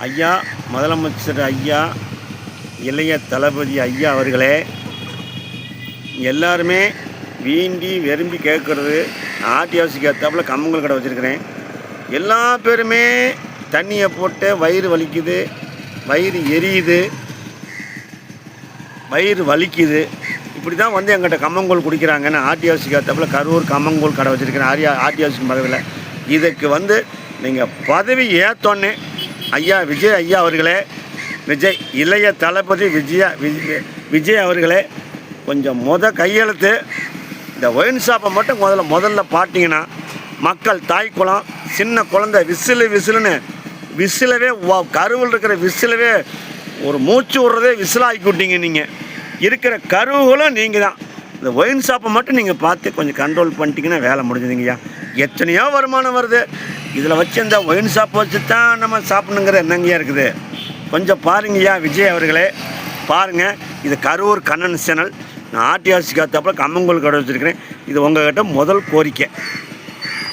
ஐயா முதலமைச்சர் ஐயா இளைய தளபதி ஐயா அவர்களே, எல்லாருமே வீண்டி விரும்பி கேட்குறது, ஆர்டிஓசிக்கு ஏற்றாப்புல கம்மங்கூழ் கடை வச்சுருக்கிறேன். எல்லா பேருமே தண்ணியை போட்டு வயிறு வலிக்குது, வயிறு எரியுது, வயிறு வலிக்குது, இப்படி தான் வந்து எங்கிட்ட கம்மங்கூழ் குடிக்கிறாங்கன்னு ஆர்டிஓசிக்கு ஏற்றாப்புல கரூர் கம்மங்கூழ் கடை வச்சுருக்கிறேன். ஆர்டிஓசிக்கு பக்கத்தில் இதுக்கு வந்து நீங்கள் பதவி ஏற்றோன்னே ஐயா விஜய் ஐயா அவர்களே, விஜய் இளைய தளபதி விஜய் அவர்களே, கொஞ்சம் கையெழுத்து இந்த ஒயின் ஷாப்பை மட்டும் முதல்ல பார்த்தீங்கன்னா மக்கள் தாய் குளம் சின்ன குழந்தை விசிலுன்னு விசிலவே கருவில் இருக்கிற விசிலவே ஒரு மூச்சு விட்றதே விசிலாக்கி விட்டீங்க. நீங்கள் இருக்கிற கருவுகளும் நீங்கள் தான். இந்த ஒயின் ஷாப்பை மட்டும் நீங்கள் பார்த்து கொஞ்சம் கண்ட்ரோல் பண்ணிட்டீங்கன்னா வேலை முடிஞ்சுதுங்கய்யா. எத்தனையோ வருமானம் வருது, இதில் வச்சு இந்த ஒயின் ஷாப் வச்சு தான் நம்ம சாப்பிடணுங்கிற என்னங்கய்யா இருக்குது. கொஞ்சம் பாருங்கய்யா விஜய் அவர்களே, பாருங்கள். இது கரூர் கண்ணன் சேனல். நான் ஆர்டிஓசிக்கு ஏற்றாப்புல கம்மங்கூழ் கடை வச்சுருக்கிறேன். இது உங்கள்கிட்ட முதல் கோரிக்கை.